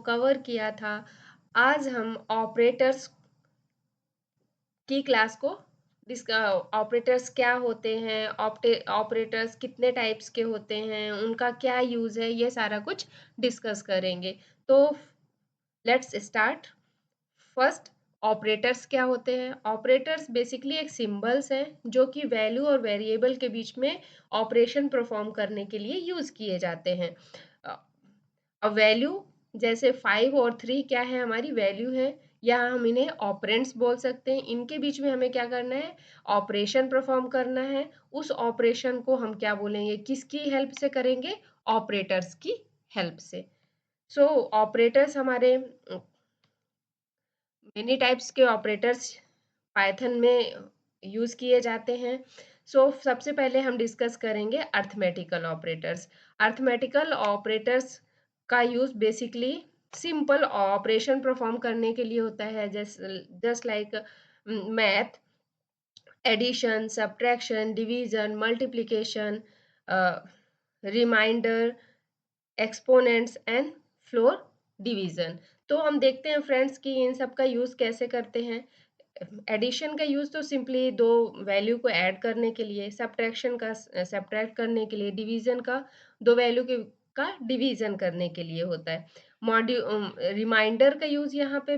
Cover किया था। आज हम ऑपरेटर्स की क्लास को ऑपरेटर्स क्या होते हैं, ऑपरेटर्स कितने टाइप्स के होते हैं, उनका क्या यूज़ है, ये सारा कुछ डिस्कस करेंगे। तो लेट्स स्टार्ट। फर्स्ट, ऑपरेटर्स क्या होते हैं? ऑपरेटर्स बेसिकली एक सिंबल्स हैं जो कि वैल्यू और वेरिएबल के बीच में ऑपरेशन परफॉर्म करने के लिए यूज़ किए जाते हैं। वैल्यू जैसे 5 और 3 क्या है? हमारी वैल्यू है, या हम इन्हें ऑपरेंड्स बोल सकते हैं। इनके बीच में हमें क्या करना है? ऑपरेशन परफॉर्म करना है। उस ऑपरेशन को हम क्या बोलेंगे? किसकी हेल्प से करेंगे? ऑपरेटर्स की हेल्प से। सो ऑपरेटर्स हमारे मेनी टाइप्स के ऑपरेटर्स पाइथन में यूज़ किए जाते हैं। सो सबसे पहले हम डिस्कस करेंगे अर्थमेटिकल ऑपरेटर्स। अर्थमेटिकल ऑपरेटर्स का use basically simple operation perform करने के लिए होता है, just like math, addition, subtraction, division, multiplication, reminder, exponents and floor division. तो हम देखते हैं फ्रेंड्स कि इन सब का यूज़ कैसे करते हैं। एडिशन का यूज़ तो सिंपली दो वैल्यू को ऐड करने के लिए, सब्ट्रैक्शन का सब्ट्रैक्ट करने के लिए, डिवीजन का दो वैल्यू के का डिवीजन करने के लिए होता है। रिमाइंडर का यूज़ यहाँ पे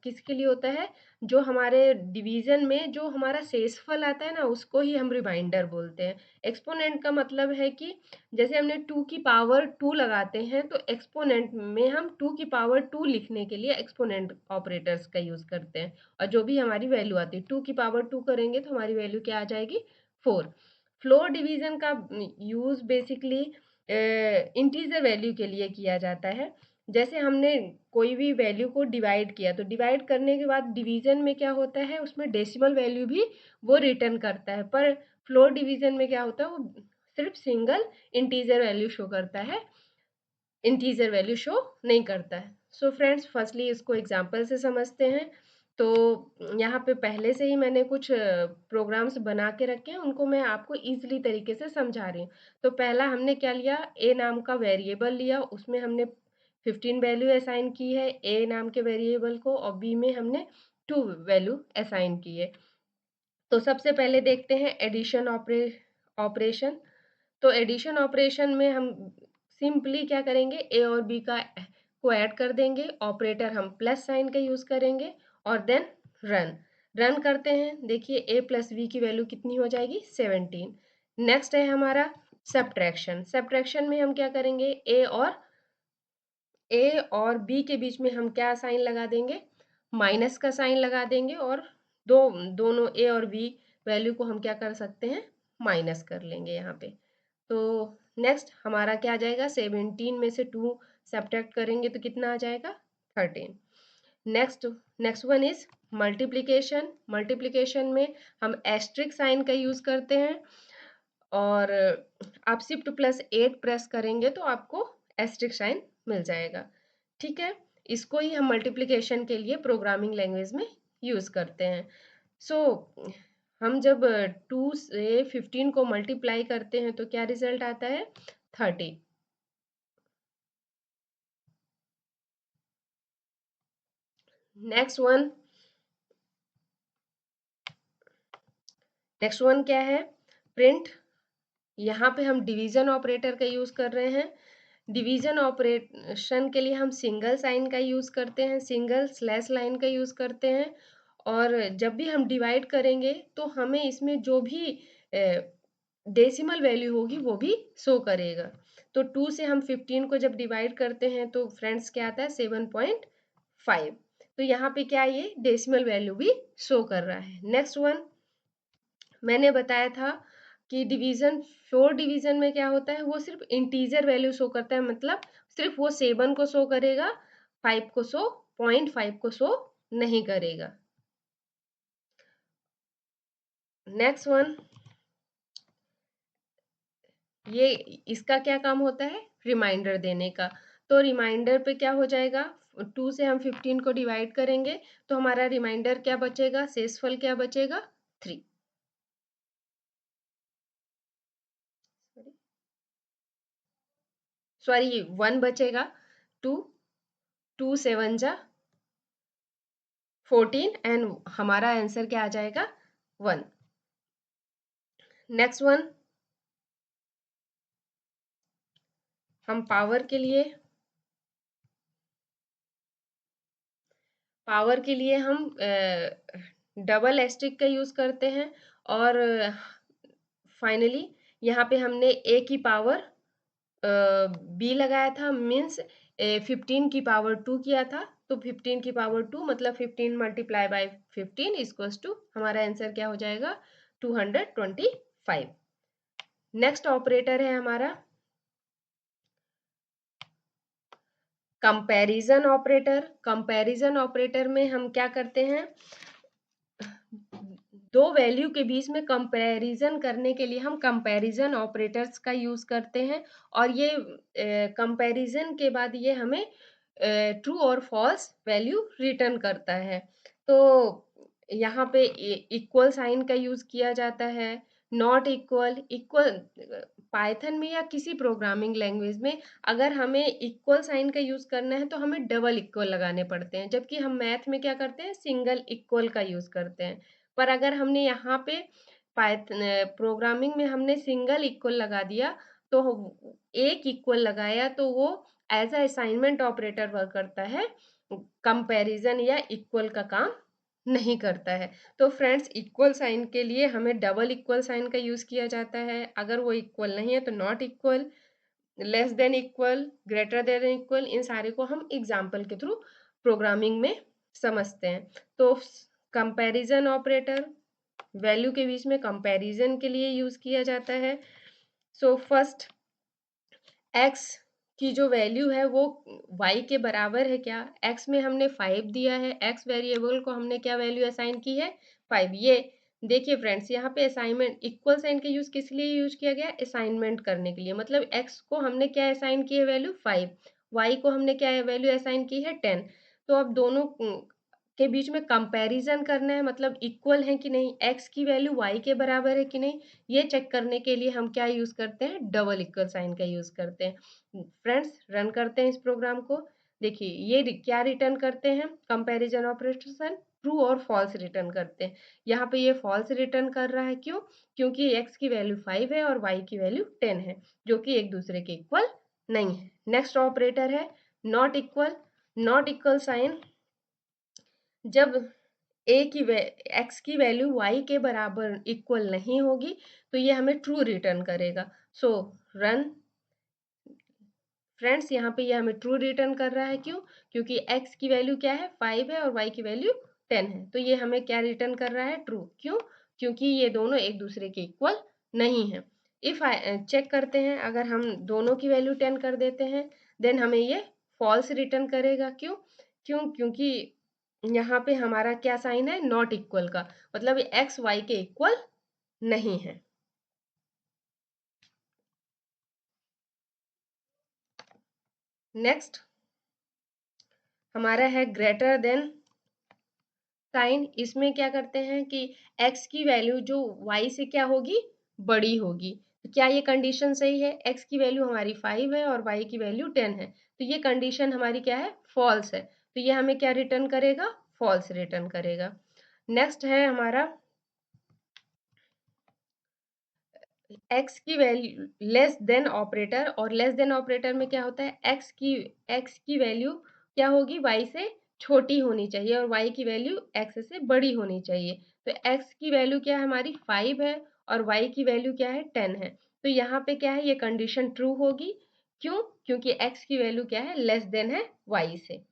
किसके लिए होता है? जो हमारे डिवीजन में जो हमारा शेषफल आता है ना, उसको ही हम रिमाइंडर बोलते हैं। एक्सपोनेंट का मतलब है कि जैसे हमने 2 की पावर 2 लगाते हैं, तो एक्सपोनेंट में हम 2 की पावर 2 लिखने के लिए एक्सपोनेंट ऑपरेटर्स का यूज़ करते हैं। और जो भी हमारी वैल्यू आती है, 2 की पावर 2 करेंगे तो हमारी वैल्यू क्या आ जाएगी? 4। फ्लोर डिवीजन का यूज़ बेसिकली इंटीजर वैल्यू के लिए किया जाता है। जैसे हमने कोई भी वैल्यू को डिवाइड किया, तो डिवाइड करने के बाद डिवीजन में क्या होता है? उसमें डेसिमल वैल्यू भी वो रिटर्न करता है। पर फ्लोर डिवीजन में क्या होता है? वो सिर्फ सिंगल इंटीजर वैल्यू शो करता है, इंटीजर वैल्यू शो नहीं करता है। सो फ्रेंड्स, फर्स्टली इसको एग्जांपल से समझते हैं। तो यहाँ पे पहले से ही मैंने कुछ प्रोग्राम्स बना के रखे हैं, उनको मैं आपको ईज़िली तरीके से समझा रही हूँ। तो पहला हमने क्या लिया? ए नाम का वेरिएबल लिया, उसमें हमने 15 वैल्यू असाइन की है ए नाम के वेरिएबल को, और बी में हमने 2 वैल्यू असाइन की है। तो सबसे पहले देखते हैं एडिशन ऑपरेशन। तो एडिशन ऑपरेशन में हम सिंपली क्या करेंगे? ए और बी का को ऐड कर देंगे, ऑपरेटर हम प्लस साइन का यूज़ करेंगे, और देन रन। रन करते हैं, देखिए ए प्लस बी की वैल्यू कितनी हो जाएगी? 17। नेक्स्ट है हमारा सब्ट्रैक्शन। सब्ट्रैक्शन में हम क्या करेंगे? ए और बी के बीच में हम क्या साइन लगा देंगे? माइनस का साइन लगा देंगे, और दोनों ए और बी वैल्यू को हम क्या कर सकते हैं? माइनस कर लेंगे यहाँ पे। तो नेक्स्ट हमारा क्या आ जाएगा? 17 में से 2 सब्ट्रैक्ट करेंगे तो कितना आ जाएगा? 13। Next next one is multiplication. Multiplication में हम एस्ट्रिक साइन का यूज़ करते हैं, और आप शिफ्ट प्लस 8 प्रेस करेंगे तो आपको एस्ट्रिक साइन मिल जाएगा। ठीक है, इसको ही हम मल्टीप्लिकेशन के लिए प्रोग्रामिंग लैंग्वेज में यूज़ करते हैं। सो हम जब 2 से 15 को मल्टीप्लाई करते हैं तो क्या रिजल्ट आता है? 30। नेक्स्ट वन नेक्स्ट वन क्या है? प्रिंट। यहाँ पे हम डिवीजन ऑपरेटर का यूज़ कर रहे हैं। डिवीजन ऑपरेशन के लिए हम सिंगल साइन का यूज़ करते हैं, सिंगल स्लैश लाइन का यूज़ करते हैं। और जब भी हम डिवाइड करेंगे तो हमें इसमें जो भी डेसिमल वैल्यू होगी वो भी शो करेगा। तो 2 से हम 15 को जब डिवाइड करते हैं तो फ्रेंड्स क्या आता है? 7.5। तो यहाँ पे क्या, ये डेसिमल वैल्यू भी शो कर रहा है। नेक्स्ट वन मैंने बताया था कि डिवीजन, फ्लोर डिवीजन में क्या होता है? वो सिर्फ इंटीजर वैल्यू शो करता है, मतलब सिर्फ वो 7 को शो करेगा, 5 को शो 0.5 को शो नहीं करेगा। नेक्स्ट वन, ये इसका क्या काम होता है? रिमाइंडर देने का। तो रिमाइंडर पे क्या हो जाएगा? 2 से हम 15 को डिवाइड करेंगे तो हमारा रिमाइंडर क्या बचेगा? शेषफल क्या बचेगा? 3। सॉरी 1 बचेगा। 2 2 7 जा 14 एंड हमारा आंसर क्या आ जाएगा 1। नेक्स्ट वन, हम पावर के लिए हम डबल एस्टेरिस्क का यूज करते हैं और फाइनली यहाँ पे हमने ए की पावर बी लगाया था, मीन्स 15 की पावर 2 किया था, तो 15 की पावर 2 मतलब 15 मल्टीप्लाई बाय 15 इक्वल्स टू हमारा आंसर क्या हो जाएगा 225। नेक्स्ट ऑपरेटर है हमारा कंपैरिजन ऑपरेटर। कंपैरिजन ऑपरेटर में हम क्या करते हैं, दो वैल्यू के बीच में कंपैरिजन करने के लिए हम कंपैरिजन ऑपरेटर्स का यूज करते हैं और ये कंपैरिजन के बाद ये हमें ट्रू और फॉल्स वैल्यू रिटर्न करता है। तो यहाँ पे इक्वल साइन का यूज किया जाता है, नॉट इक्वल, इक्वल पाइथन में या किसी प्रोग्रामिंग लैंग्वेज में अगर हमें इक्वल साइन का यूज करना है तो हमें डबल इक्वल लगाने पड़ते हैं, जबकि हम मैथ में क्या करते हैं सिंगल इक्वल का यूज करते हैं। पर अगर हमने यहाँ पे पाइथन प्रोग्रामिंग में हमने सिंगल इक्वल लगा दिया तो एक इक्वल लगाया तो वो as a assignment operator work करता है, कंपैरिजन या इक्वल का काम नहीं करता है। तो फ्रेंड्स इक्वल साइन के लिए हमें डबल इक्वल साइन का यूज किया जाता है, अगर वो इक्वल नहीं है तो not equal, less than equal, greater than equal, इन सारे को हम एग्जाम्पल के थ्रू प्रोग्रामिंग में समझते हैं। तो कंपैरिजन ऑपरेटर वैल्यू के बीच में कंपैरिजन के लिए यूज किया जाता है। सो फर्स्ट x की जो वैल्यू है वो y के बराबर है क्या, x में हमने 5 दिया है, x वेरिएबल को हमने क्या वैल्यू असाइन की है 5। ये देखिए फ्रेंड्स यहाँ पे असाइनमेंट इक्वल साइन का यूज किस लिए यूज किया गया, असाइनमेंट करने के लिए, मतलब x को हमने क्या असाइन की है वैल्यू 5, y को हमने क्या वैल्यू असाइन की है 10। तो अब दोनों के बीच में कंपैरिजन करना है, मतलब इक्वल है कि नहीं, x की वैल्यू y के बराबर है कि नहीं, ये चेक करने के लिए हम क्या यूज करते हैं डबल इक्वल साइन का यूज करते हैं। फ्रेंड्स रन करते हैं इस प्रोग्राम को, देखिए ये क्या रिटर्न करते हैं, कंपैरिजन ऑपरेशन ट्रू और फॉल्स रिटर्न करते हैं। यहाँ पे ये फॉल्स रिटर्न कर रहा है, क्यों, क्योंकि x की वैल्यू 5 है और y की वैल्यू 10 है, जो कि एक दूसरे के इक्वल नहीं है। नेक्स्ट ऑपरेटर है not equal. Not equal sign जब x की वैल्यू y के बराबर इक्वल नहीं होगी तो ये हमें ट्रू रिटर्न करेगा। सो रन फ्रेंड्स, यहाँ पे ये हमें ट्रू रिटर्न कर रहा है, क्यों, क्योंकि x की वैल्यू क्या है 5 है और y की वैल्यू 10 है, तो ये हमें क्या रिटर्न कर रहा है ट्रू, क्यों, क्योंकि ये दोनों एक दूसरे के इक्वल नहीं है। इफ चेक करते हैं, अगर हम दोनों की वैल्यू 10 कर देते हैं देन हमें ये फॉल्स रिटर्न करेगा, क्यों, क्योंकि यहाँ पे हमारा क्या साइन है नॉट इक्वल का, मतलब x y के इक्वल नहीं है। नेक्स्ट हमारा है ग्रेटर देन साइन। इसमें क्या करते हैं कि x की वैल्यू जो y से क्या होगी बड़ी होगी, तो क्या ये कंडीशन सही है, x की वैल्यू हमारी 5 है और y की वैल्यू 10 है, तो ये कंडीशन हमारी क्या है फॉल्स है, तो ये हमें क्या रिटर्न करेगा फॉल्स रिटर्न करेगा। नेक्स्ट है हमारा x की वैल्यू लेस देन ऑपरेटर, और लेस देन ऑपरेटर में क्या होता है x की वैल्यू क्या होगी y से छोटी होनी चाहिए और y की वैल्यू x से बड़ी होनी चाहिए। तो x की वैल्यू क्या है हमारी 5 है और y की वैल्यू क्या है 10 है, तो यहाँ पे क्या है ये कंडीशन ट्रू होगी, क्यों, क्योंकि x की वैल्यू क्या है लेस देन है y से।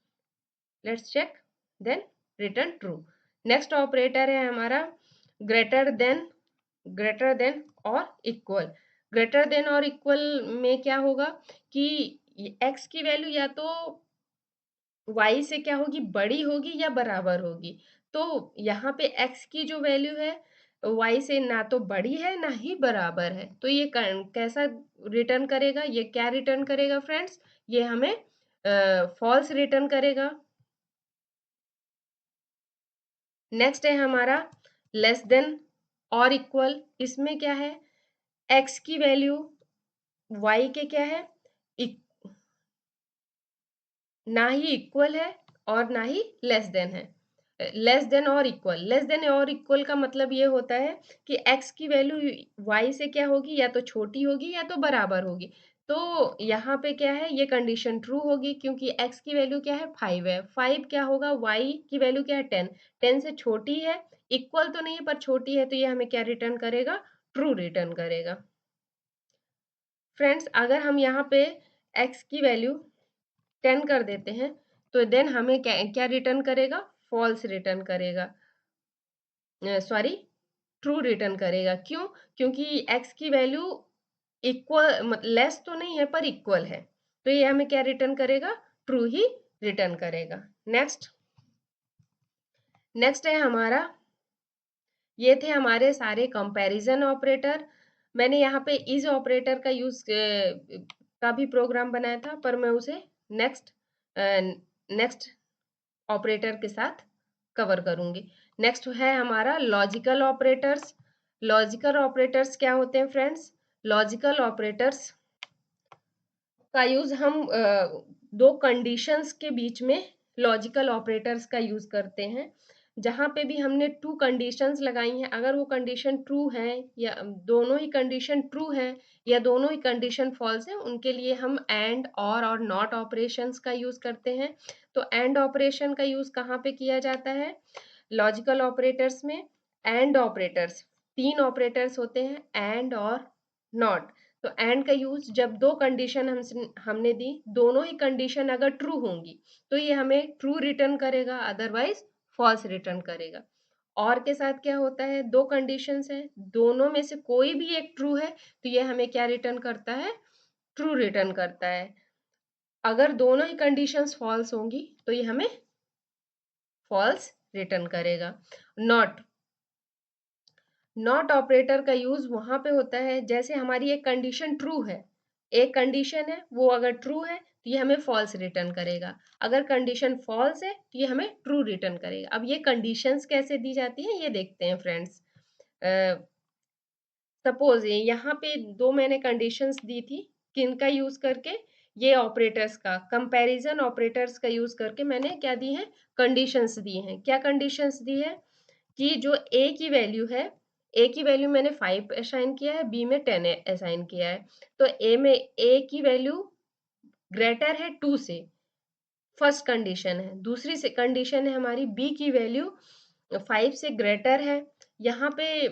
Let's check, then return true. Next operator है हमारा ग्रेटर देन। ग्रेटर देन और इक्वल। ग्रेटर देन और इक्वल में क्या होगा कि x की वैल्यू या तो y से क्या होगी बड़ी होगी या बराबर होगी, तो यहाँ पे x की जो वैल्यू है y से ना तो बड़ी है ना ही बराबर है, तो ये कैसा रिटर्न करेगा, ये क्या रिटर्न करेगा फ्रेंड्स, ये हमें फॉल्स रिटर्न करेगा। नेक्स्ट है हमारा लेस देन और इक्वल। इसमें क्या है x की वैल्यू y के क्या है ना ही इक्वल है और ना ही लेस देन है। लेस देन और इक्वल, लेस देन और इक्वल का मतलब ये होता है कि x की वैल्यू y से क्या होगी, या तो छोटी होगी या तो बराबर होगी। तो यहाँ पे क्या है, ये कंडीशन ट्रू होगी क्योंकि x की वैल्यू क्या है, 5 है। 5 क्या होगा, y की वैल्यू क्या है, 10। 10 से छोटी है, इक्वल तो नहीं है पर छोटी है, तो ये हमें क्या रिटर्न करेगा, ट्रू रिटर्न करेगा। फ्रेंड्स, अगर हम यहाँ पे x की वैल्यू 10 कर देते हैं तो देन हमें क्या क्या रिटर्न करेगा, फॉल्स रिटर्न करेगा, सॉरी ट्रू रिटर्न करेगा। क्यों, क्योंकि x की वैल्यू इक्वल लेस तो नहीं है पर इक्वल है, तो ये हमें क्या रिटर्न करेगा, ट्रू ही रिटर्न करेगा। नेक्स्ट नेक्स्ट है हमारा, ये थे हमारे सारे कंपैरिजन ऑपरेटर। मैंने यहाँ पे इज ऑपरेटर का यूज का भी प्रोग्राम बनाया था, पर मैं उसे नेक्स्ट नेक्स्ट ऑपरेटर के साथ कवर करूंगी। नेक्स्ट है हमारा लॉजिकल ऑपरेटर्स। लॉजिकल ऑपरेटर्स क्या होते हैं फ्रेंड्स, लॉजिकल ऑपरेटर्स का यूज हम दो कंडीशंस के बीच में लॉजिकल ऑपरेटर्स का यूज करते हैं। जहां पे भी हमने टू कंडीशंस लगाई हैं, अगर वो कंडीशन ट्रू है या दोनों ही कंडीशन ट्रू है या दोनों ही कंडीशन फॉल्स है, उनके लिए हम एंड और नॉट ऑपरेशंस का यूज करते हैं। तो एंड ऑपरेशन का यूज कहाँ पे किया जाता है, लॉजिकल ऑपरेटर्स में। एंड ऑपरेटर्स, तीन ऑपरेटर्स होते हैं, एंड और नॉट। तो एंड का यूज जब दो कंडीशन हमने दी, दोनों ही कंडीशन अगर ट्रू होंगी तो ये हमें ट्रू रिटर्न करेगा, अदरवाइज फॉल्स रिटर्न करेगा। और के साथ क्या होता है, दो कंडीशंस है, दोनों में से कोई भी एक ट्रू है तो ये हमें क्या रिटर्न करता है, ट्रू रिटर्न करता है। अगर दोनों ही कंडीशंस फॉल्स होंगी तो ये हमें फॉल्स रिटर्न करेगा। नॉट, नॉट ऑपरेटर का यूज वहां पे होता है जैसे हमारी एक कंडीशन ट्रू है, एक कंडीशन है वो अगर ट्रू है तो ये हमें फॉल्स रिटर्न करेगा, अगर कंडीशन फॉल्स है तो ये हमें ट्रू रिटर्न करेगा। अब ये कंडीशंस कैसे दी जाती है ये देखते हैं फ्रेंड्स। सपोज यहाँ पे दो मैंने कंडीशंस दी थी, किनका यूज करके, ये ऑपरेटर्स का, कंपैरिजन ऑपरेटर्स का यूज करके मैंने क्या दी है, कंडीशंस दी हैं। क्या कंडीशंस दी है कि जो ए की वैल्यू है, ए की वैल्यू मैंने 5 असाइन किया है, बी में 10 असाइन किया है। तो ए में ए की वैल्यू ग्रेटर है 2 से, फर्स्ट कंडीशन है। दूसरी से कंडीशन है हमारी बी की वैल्यू 5 से ग्रेटर है। यहाँ पे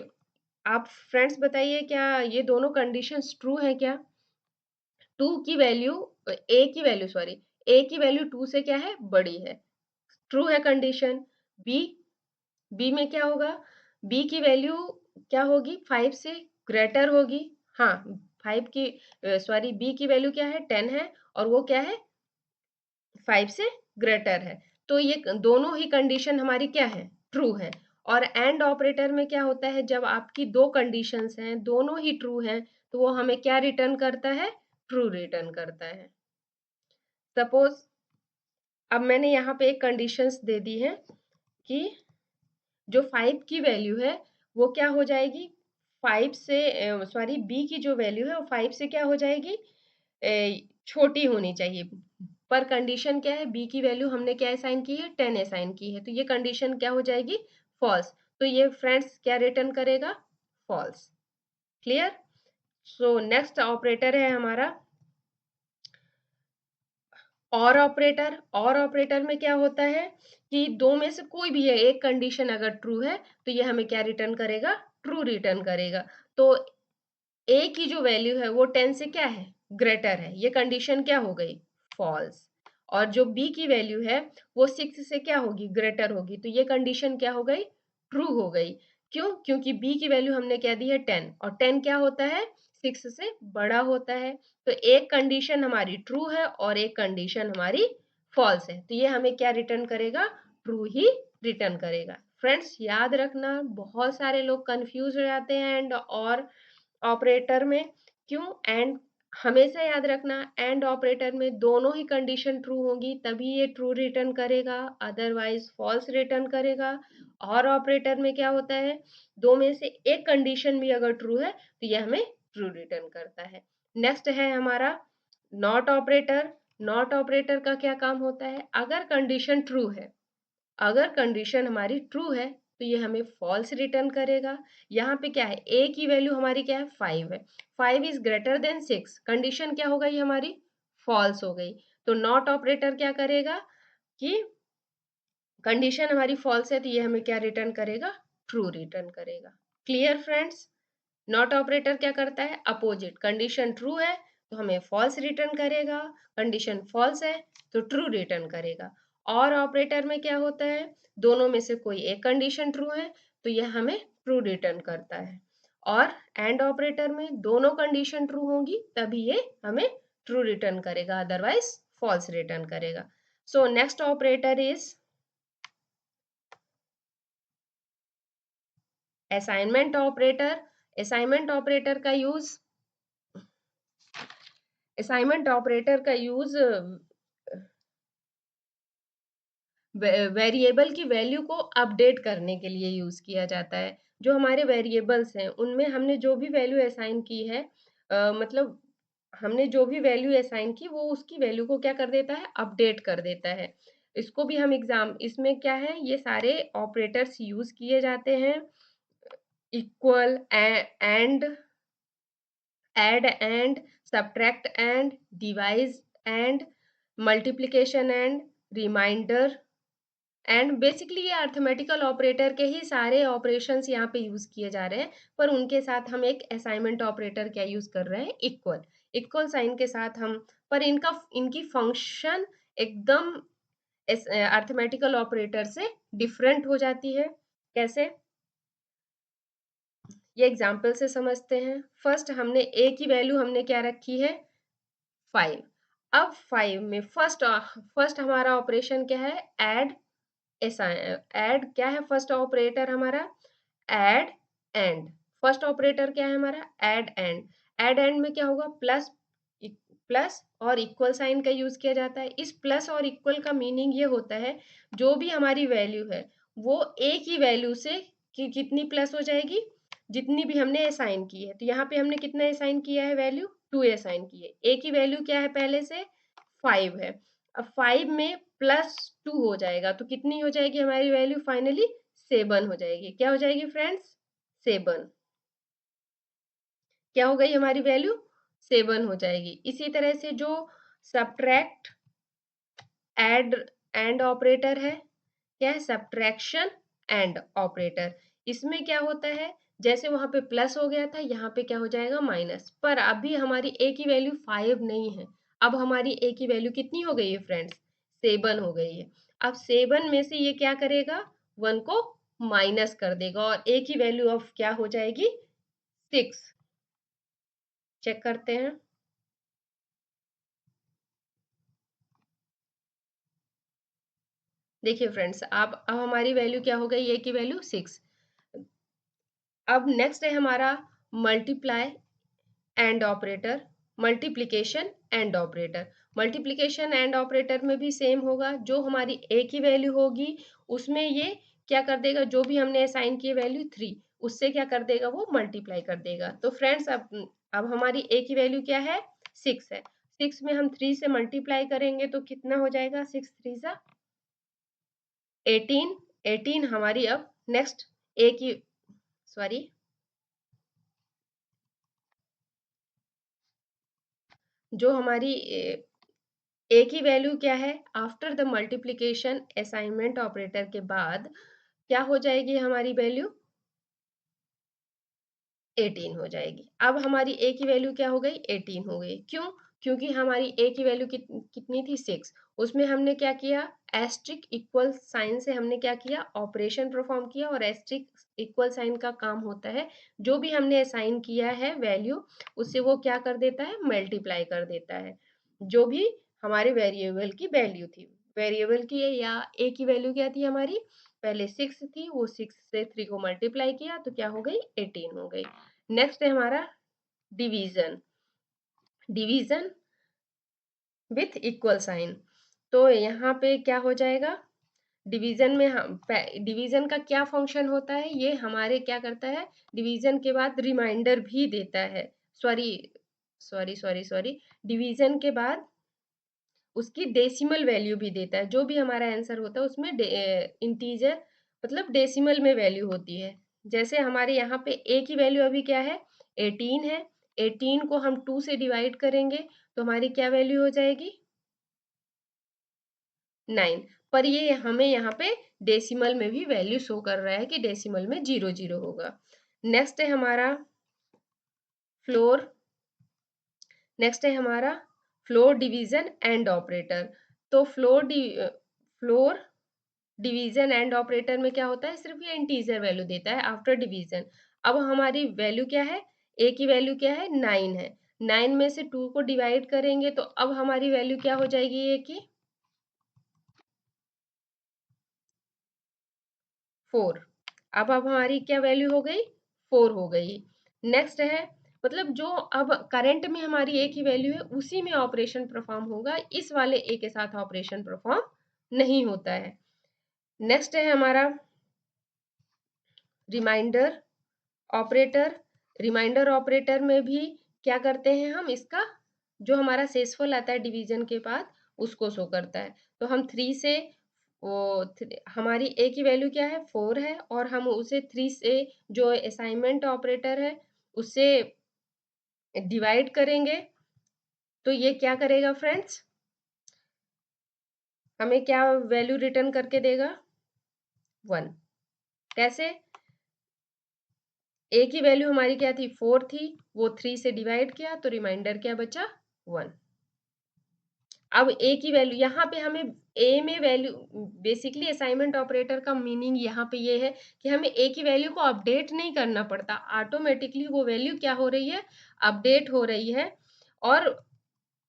आप फ्रेंड्स बताइए क्या ये दोनों कंडीशंस ट्रू है क्या, टू की वैल्यू, ए की वैल्यू सॉरी, ए की वैल्यू 2 से क्या है, बड़ी है, ट्रू है कंडीशन। बी, बी में क्या होगा, बी की वैल्यू क्या होगी, 5 से ग्रेटर होगी। हाँ, 5 की सॉरी बी की वैल्यू क्या है, 10 है, और वो क्या है, 5 से ग्रेटर है। तो ये दोनों ही कंडीशन हमारी क्या है, ट्रू है। और एंड ऑपरेटर में क्या होता है, जब आपकी दो कंडीशंस हैं दोनों ही ट्रू हैं तो वो हमें क्या रिटर्न करता है, ट्रू रिटर्न करता है। सपोज अब मैंने यहाँ पे एक कंडीशंस दे दी है कि जो 5 की वैल्यू है वो क्या हो जाएगी, 5 से सॉरी बी की जो वैल्यू है वो 5 से क्या हो जाएगी, छोटी होनी चाहिए। पर कंडीशन क्या है, बी की वैल्यू हमने क्या असाइन की है, 10 असाइन की है, तो ये कंडीशन क्या हो जाएगी, फॉल्स। तो ये फ्रेंड्स क्या रिटर्न करेगा, false. Clear. So next operator है हमारा और ऑपरेटर। और ऑपरेटर में क्या होता है कि दो में से कोई भी है, एक कंडीशन अगर ट्रू है तो ये हमें क्या रिटर्न करेगा, ट्रू रिटर्न करेगा। तो ए की जो वैल्यू है वो 10 से क्या है, ग्रेटर है, ये कंडीशन क्या हो गई, फॉल्स। और जो बी की वैल्यू है वो 6 से क्या होगी, ग्रेटर होगी, तो ये कंडीशन क्या हो गई, ट्रू हो गई। क्यों, क्योंकि बी की वैल्यू हमने क्या दी है, 10, और 10 क्या होता है, 6 से बड़ा होता है। तो एक कंडीशन हमारी ट्रू है और एक कंडीशन हमारी फॉल्स है, तो ये हमें क्या रिटर्न करेगा, ट्रू ही रिटर्न करेगा। फ्रेंड्स याद रखना, बहुत सारे लोग कंफ्यूज हो जाते हैं एंड और ऑपरेटर में। क्यों, एंड हमेशा याद रखना, एंड ऑपरेटर में दोनों ही कंडीशन ट्रू होंगी तभी ये ट्रू रिटर्न करेगा, अदरवाइज फॉल्स रिटर्न करेगा। और ऑपरेटर में क्या होता है, दो में से एक कंडीशन भी अगर ट्रू है तो ये हमें ट्रू रिटर्न करता है। नेक्स्ट है हमारा नॉट ऑपरेटर। नॉट ऑपरेटर का क्या काम होता है, अगर कंडीशन ट्रू है, अगर कंडीशन हमारी ट्रू है तो ये हमें फॉल्स रिटर्न करेगा। यहाँ पे क्या है, ए की वैल्यू हमारी क्या है, 5 है, 5 इज ग्रेटर देन 6, कंडीशन क्या हो गई हमारी, फॉल्स हो गई। तो नॉट ऑपरेटर क्या करेगा कि कंडीशन हमारी फॉल्स है तो ये हमें क्या रिटर्न करेगा, ट्रू रिटर्न करेगा। Clear friends. नॉट ऑपरेटर क्या करता है, अपोजिट, कंडीशन ट्रू है तो हमें फॉल्स रिटर्न करेगा, कंडीशन फॉल्स है तो ट्रू रिटर्न करेगा। और ऑपरेटर में क्या होता है, दोनों में से कोई एक कंडीशन ट्रू है तो यह हमें ट्रू रिटर्न करता है। और एंड ऑपरेटर में दोनों कंडीशन ट्रू होंगी तभी ये हमें ट्रू रिटर्न करेगा, अदरवाइज फॉल्स रिटर्न करेगा। सो next operator is assignment operator. Assignment operator का यूज असाइनमेंट ऑपरेटर का यूज वेरिएबल की वैल्यू को अपडेट करने के लिए यूज किया जाता है। जो हमारे वेरिएबल्स हैं उनमें हमने जो भी वैल्यू असाइन की है, मतलब हमने जो भी वैल्यू असाइन की वो उसकी वैल्यू को क्या कर देता है, अपडेट कर देता है। इसको भी हम एग्जाम, इसमें क्या है, ये सारे ऑपरेटर्स यूज किए जाते हैं। Equal, and, add and, subtract and, divide and, multiplication and, reminder and, basically ये अर्थमेटिकल ऑपरेटर के ही सारे ऑपरेशंस यहाँ पे यूज किए जा रहे हैं। पर उनके साथ हम एक असाइनमेंट ऑपरेटर क्या यूज कर रहे हैं, इक्वल, इक्वल साइन के साथ हम, पर इनकी फंक्शन एकदम अर्थमेटिकल ऑपरेटर से डिफरेंट हो जाती है। कैसे, ये एग्जाम्पल से समझते हैं। फर्स्ट हमने ए की वैल्यू हमने क्या रखी है, 5। अब 5 में फर्स्ट फर्स्ट हमारा ऑपरेशन क्या है, ऐड। ऐसा ऐड क्या है, फर्स्ट ऑपरेटर हमारा ऐड एंड। फर्स्ट ऑपरेटर क्या है हमारा, ऐड एंड। ऐड एंड में क्या होगा, प्लस, प्लस और इक्वल साइन का यूज किया जाता है। इस प्लस और इक्वल का मीनिंग ये होता है, जो भी हमारी वैल्यू है वो ए की वैल्यू से कितनी प्लस हो जाएगी, जितनी भी हमने असाइन की है। तो यहाँ पे हमने कितना असाइन किया है, वैल्यू 2 असाइन की है। ए की वैल्यू क्या है, पहले से 5 है। अब 5 में प्लस 2 हो जाएगा तो कितनी हो जाएगी हमारी वैल्यू, फाइनली 7 हो जाएगी। क्या हो जाएगी फ्रेंड्स, 7। क्या हो गई हमारी वैल्यू, 7 हो जाएगी। इसी तरह से जो सब्ट्रैक्ट, एड, एंड ऑपरेटर है, क्या है, सब्ट्रैक्शन एंड ऑपरेटर। इसमें क्या होता है, जैसे वहां पे प्लस हो गया था यहाँ पे क्या हो जाएगा, माइनस। पर अभी हमारी ए की वैल्यू 5 नहीं है, अब हमारी ए की वैल्यू कितनी हो गई है फ्रेंड्स, 7 हो गई है। अब 7 में से ये क्या करेगा, 1 को माइनस कर देगा और ए की वैल्यू ऑफ क्या हो जाएगी, 6। चेक करते हैं। देखिए फ्रेंड्स, अब हमारी वैल्यू क्या हो गई, ए की वैल्यू 6। अब नेक्स्ट है हमारा multiply and operator, multiplication and operator. Multiplication and operator में भी सेम होगा, जो हमारी ए की वैल्यू होगी उसमें ये क्या कर देगा, जो भी हमने असाइन की वैल्यू 3 उससे क्या कर देगा, वो मल्टीप्लाई कर देगा। तो फ्रेंड्स अब हमारी ए की वैल्यू क्या है, 6 है। 6 में हम 3 से मल्टीप्लाई करेंगे तो कितना हो जाएगा, 6 3 सा 18। 18 हमारी अब नेक्स्ट ए की, सॉरी, जो हमारी ए की वैल्यू क्या है, after the multiplication assignment operator के बाद क्या हो जाएगी हमारी वैल्यू, 18 हो जाएगी। अब हमारी ए की वैल्यू क्या हो गई, 18 हो गई। क्यों, क्योंकि हमारी ए की वैल्यू कितनी थी, 6। उसमें हमने क्या किया, एस्ट्रिक इक्वल साइन से हमने क्या किया, ऑपरेशन परफॉर्म किया। और एस्ट्रिक इक्वल साइन का काम होता है, जो भी हमने असाइन किया है वैल्यू उससे वो क्या कर देता है, मल्टीप्लाई कर देता है। जो भी हमारे वेरिएबल की वैल्यू थी, वेरिएबल की या ए की वैल्यू क्या थी हमारी, पहले 6 थी, वो 6 से 3 को मल्टीप्लाई किया तो क्या हो गई, 18 हो गई। नेक्स्ट है हमारा division, division with equal sign. तो यहाँ पे क्या हो जाएगा, डिवीजन में हम, डिवीजन का क्या फंक्शन होता है, ये हमारे क्या करता है, डिवीजन के बाद रिमाइंडर भी देता है। सॉरी, डिवीजन के बाद उसकी डेसिमल वैल्यू भी देता है। जो भी हमारा आंसर होता है उसमें इंटीजर मतलब डेसिमल में वैल्यू होती है। जैसे हमारे यहाँ पे a की वैल्यू अभी क्या है, 18 है। 18 को हम 2 से डिवाइड करेंगे तो हमारी क्या वैल्यू हो जाएगी, 9। पर ये हमें यहाँ पे डेसिमल में भी वैल्यू शो कर रहा है कि डेसिमल में 0 होगा। नेक्स्ट है हमारा फ्लोर नेक्स्ट है हमारा फ्लोर डिवीजन एंड ऑपरेटर। तो फ्लोर डिवीजन एंड ऑपरेटर में क्या होता है, सिर्फ ये इंटीजर वैल्यू देता है आफ्टर डिवीजन। अब हमारी वैल्यू क्या है, ए की वैल्यू क्या है, 9 है। 9 में से 2 को डिवाइड करेंगे तो अब हमारी वैल्यू क्या हो जाएगी ए की, 4। अब हमारी क्या वैल्यू हो गई, 4 हो गई। नेक्स्ट है मतलब जो अब करंट में हमारी ए की वैल्यू है उसी में ऑपरेशन परफॉर्म होगा, इस वाले ए के साथ ऑपरेशन परफॉर्म नहीं होता है। नेक्स्ट है हमारा रिमाइंडर ऑपरेटर। रिमाइंडर ऑपरेटर में भी क्या करते हैं हम, इसका जो हमारा शेषफल आता है डिवीजन के बाद उसको शो करता है। तो हम 3 से हमारी ए की वैल्यू क्या है, 4 है, और हम उसे 3 से जो असाइनमेंट ऑपरेटर है उससे डिवाइड करेंगे तो ये क्या करेगा फ्रेंड्स, हमें क्या वैल्यू रिटर्न करके देगा, 1। कैसे, ए की वैल्यू हमारी क्या थी, 4 थी, वो 3 से डिवाइड किया तो रिमाइंडर क्या बचा, 1। अब ए की वैल्यू यहाँ पे हमें ए में वैल्यू, बेसिकली असाइनमेंट ऑपरेटर का मीनिंग यहाँ पे ये है कि हमें ए की वैल्यू को अपडेट नहीं करना पड़ता, ऑटोमेटिकली वो वैल्यू क्या हो रही है, अपडेट हो रही है, और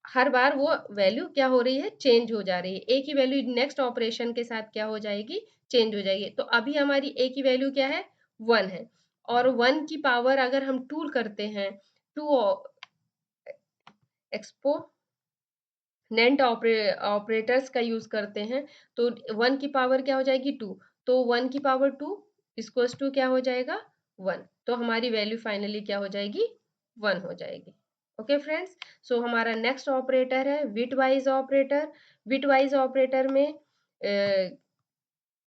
हर बार वो वैल्यू क्या हो रही है, चेंज हो जा रही है। ए की वैल्यू नेक्स्ट ऑपरेशन के साथ क्या हो जाएगी, चेंज हो जाएगी। तो अभी हमारी ए की वैल्यू क्या है, 1 है, और 1 की पावर अगर हम 2 करते हैं, 2 एक्सपोनेंट ऑपरेटर्स का यूज करते हैं तो 1 की पावर क्या हो जाएगी, 2। तो 1 की पावर 2 इक्वल्स टू क्या हो जाएगा, 1। तो हमारी वैल्यू फाइनली क्या हो जाएगी, 1 हो जाएगी। ओके फ्रेंड्स, सो हमारा नेक्स्ट ऑपरेटर है bit wise operator. Bit wise operator में